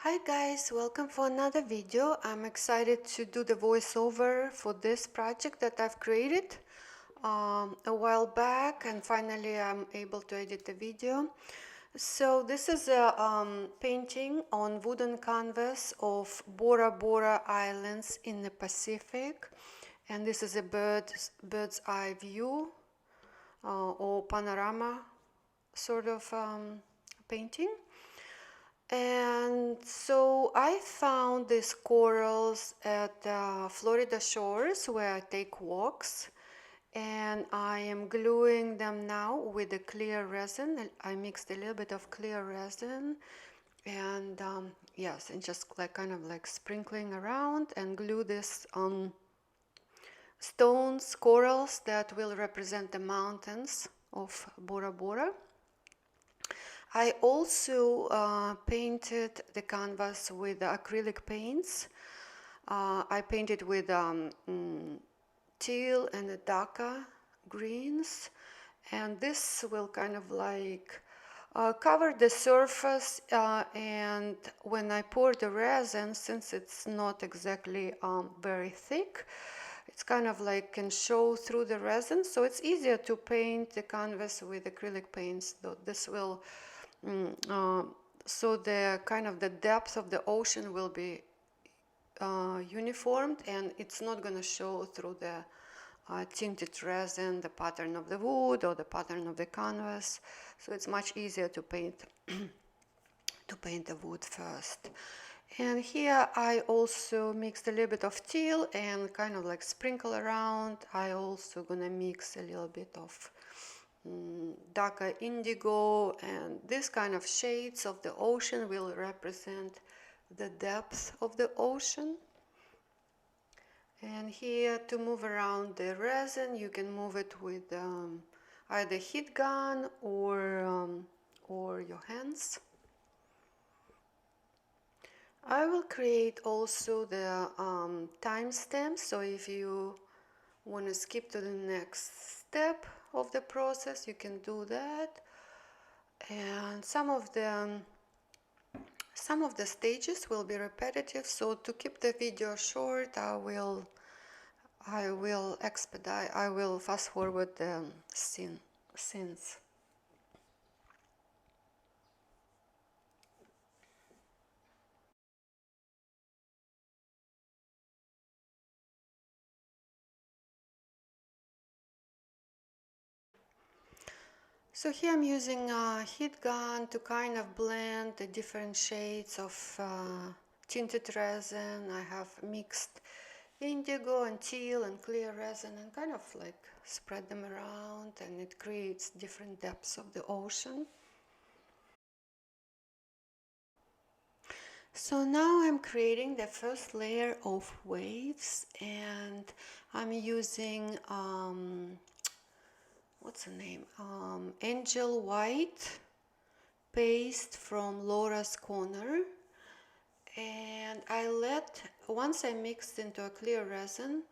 Hi guys, welcome for another video. I'm excited to do the voiceover for this project that I've created a while back, and finally I'm able to edit the video. So this is a painting on wooden canvas of Bora Bora Islands in the Pacific, and this is a bird's eye view or panorama sort of painting. And so I found these corals at Florida shores where I take walks, and I am gluing them now with a clear resin. I mixed a little bit of clear resin and yes, and just like kind of like sprinkling around and glue this stones, corals that will represent the mountains of Bora Bora. I also painted the canvas with acrylic paints. I painted with teal and dakka greens, and this will kind of like cover the surface, and when I pour the resin, since it's not exactly very thick, it's kind of like can show through the resin, so it's easier to paint the canvas with acrylic paints. Though this will so the kind of the depth of the ocean will be uniformed, and it's not going to show through the tinted resin the pattern of the wood or the pattern of the canvas. So it's much easier to paint the wood first. And here I also mixed a little bit of teal and kind of like sprinkle around. I also gonna mix a little bit of dakka indigo, and this kind of shades of the ocean will represent the depth of the ocean. And here, to move around the resin, you can move it with either heat gun or your hands. I will create also the timestamp, so if you want to skip to the next step of the process, you can do that. And some of the stages will be repetitive, so to keep the video short, I will fast forward the scenes. So here I'm using a heat gun to kind of blend the different shades of tinted resin. I have mixed indigo and teal and clear resin and kind of like spread them around, and it creates different depths of the ocean. So now I'm creating the first layer of waves, and I'm using what's the name? Angel White paste from Laura's Corner. And once I mixed into a clear resin,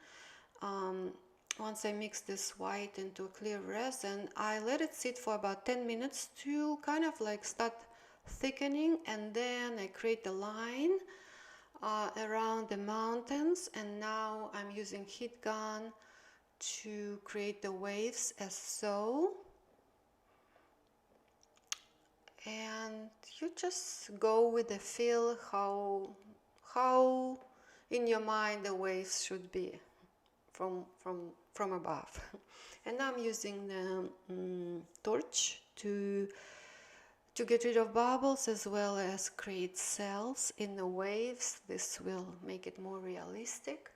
once I mixed this white into a clear resin, I let it sit for about 10 minutes to kind of like start thickening, and then I create a line around the mountains, and now I'm using heat gun to create the waves as so. And you just go with the feel how in your mind the waves should be from above. And now I'm using the torch to get rid of bubbles as well as create cells in the waves. This will make it more realistic.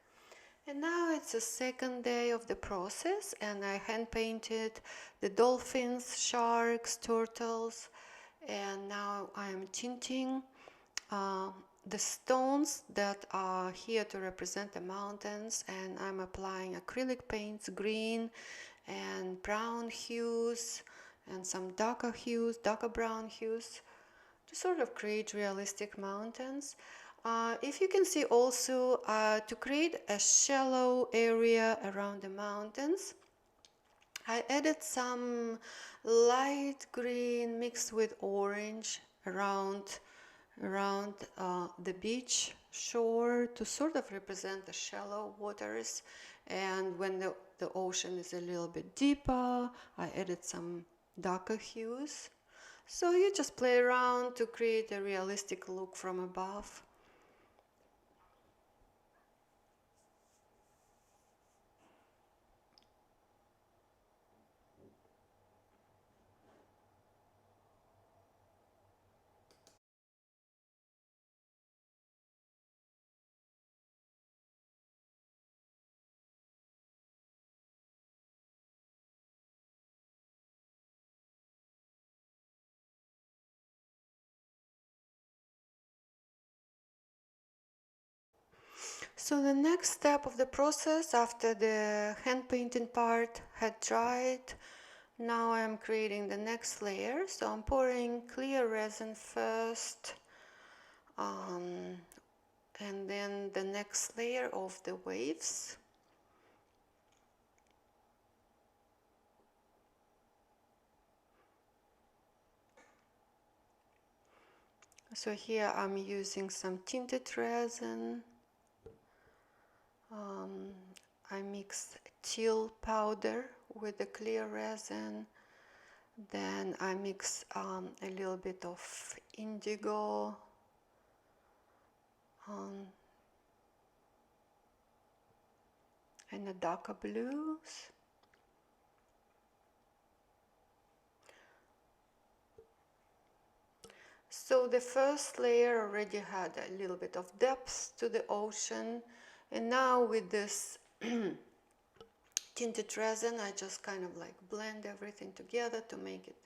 And now it's the second day of the process, and I hand painted the dolphins, sharks, turtles, and now I am tinting the stones that are here to represent the mountains, and I'm applying acrylic paints, green and brown hues, and some darker brown hues, to sort of create realistic mountains. If you can see also, to create a shallow area around the mountains, I added some light green mixed with orange around around the beach shore to sort of represent the shallow waters. And when the ocean is a little bit deeper, I added some darker hues. So you just play around to create a realistic look from above. So the next step of the process, after the hand painting part had dried, now I'm creating the next layer. So I'm pouring clear resin first, and then the next layer of the waves. So here I'm using some tinted resin. I mix teal powder with the clear resin. Then I mix a little bit of indigo, and the darker blues. So the first layer already had a little bit of depth to the ocean, and now with this tinted resin I just kind of like blend everything together to make it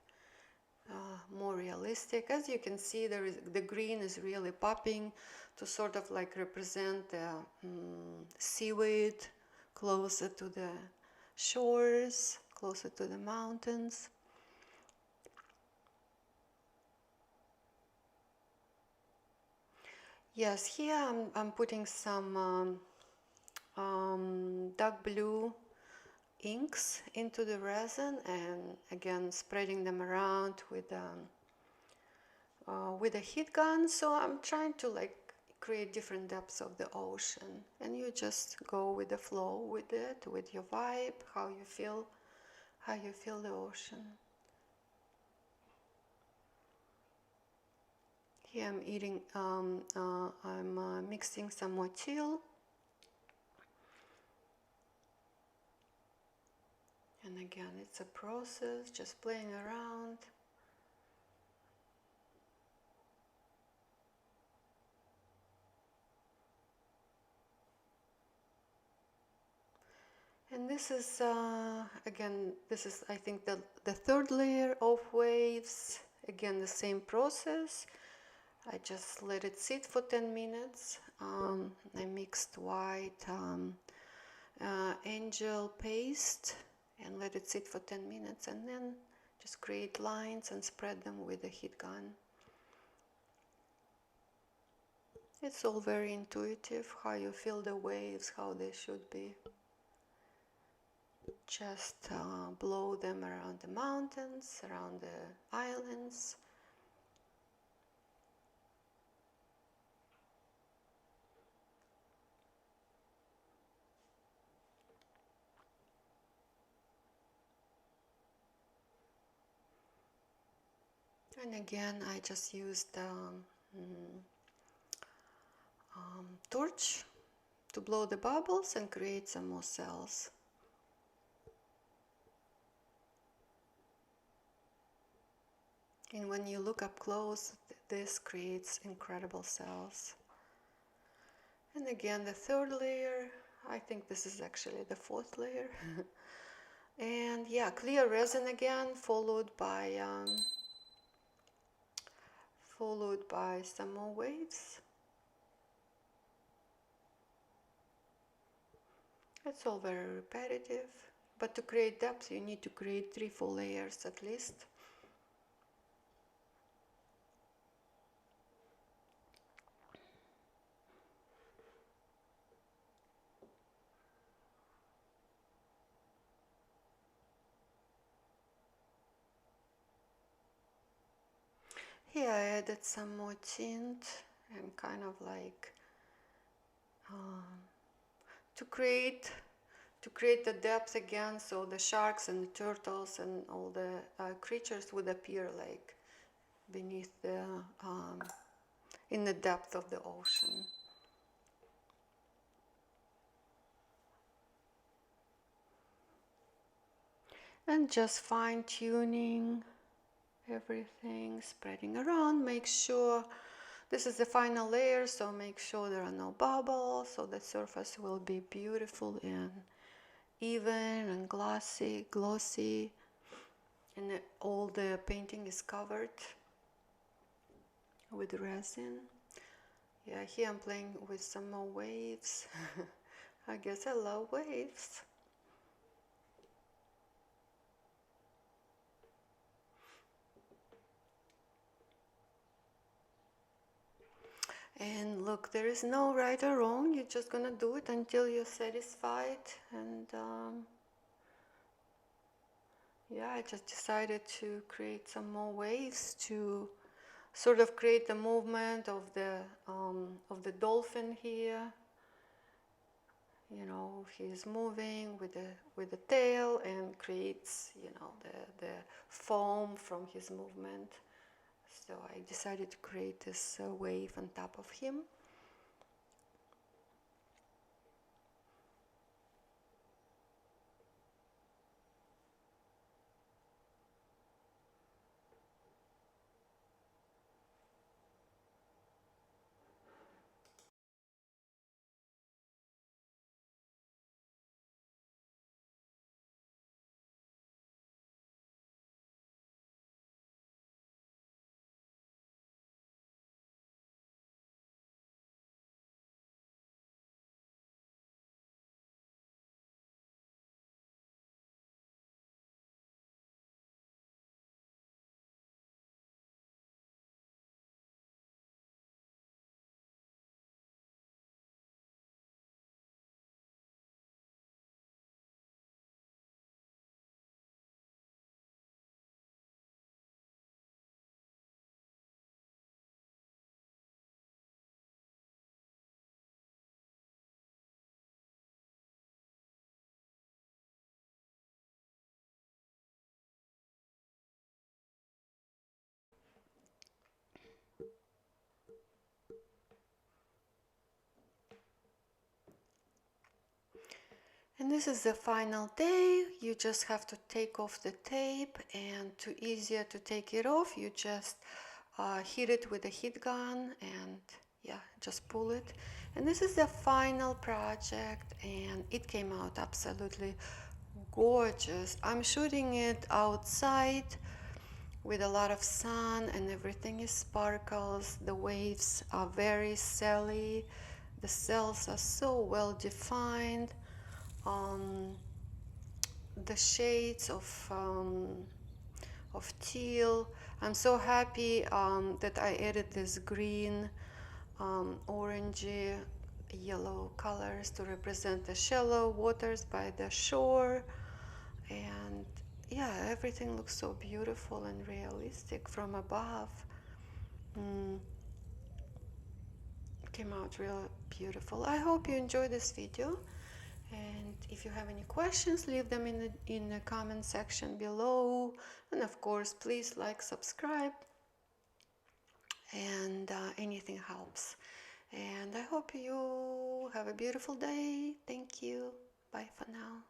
more realistic. As you can see, the green is really popping to sort of like represent the seaweed closer to the shores, closer to the mountains. Yes, here I'm putting some dark blue inks into the resin, and again spreading them around with a heat gun. So I'm trying to like create different depths of the ocean, and you just go with the flow with it, with your vibe, how you feel the ocean. Here I'm mixing some more teal, and again it's a process, just playing around. And this is again, this is I think the third layer of waves. Again, the same process. I just let it sit for 10 minutes. I mixed white angel paste and let it sit for 10 minutes, and then just create lines and spread them with a heat gun. It's all very intuitive, how you feel the waves, how they should be. Just blow them around the mountains, around the islands. And again, I just used torch to blow the bubbles and create some more cells. And when you look up close, this creates incredible cells. And again, the third layer, I think this is actually the fourth layer. And yeah, clear resin again, followed by some more waves. It's all very repetitive, but to create depth you need to create 3-4 layers at least. Here I added some more tint and kind of like to create the depth again, so the sharks and the turtles and all the creatures would appear like beneath the in the depth of the ocean. And just fine-tuning everything, spreading around. Make sure this is the final layer, so make sure there are no bubbles, so the surface will be beautiful and even and glossy, and all the painting is covered with resin. Yeah, here I'm playing with some more waves. I guess I love waves. And look, there is no right or wrong. You're just gonna do it until you're satisfied. And yeah, I just decided to create some more waves to sort of create the movement of the dolphin here. You know, he's moving with the tail and creates, you know, the foam from his movement. So I decided to create this wave on top of him. And this is the final day. You just have to take off the tape, and to easier to take it off, you just hit it with a heat gun and yeah, just pull it. And this is the final project, and it came out absolutely gorgeous. I'm shooting it outside with a lot of sun, and everything is sparkles. The waves are very silly. The cells are so well defined. The shades of teal. I'm so happy that I added this green, orangey, yellow colors to represent the shallow waters by the shore. And yeah, everything looks so beautiful and realistic from above. Came out real beautiful. I hope you enjoyed this video. And if you have any questions, leave them in the comment section below. And of course, please like, subscribe, and anything helps. And I hope you have a beautiful day. Thank you. Bye for now.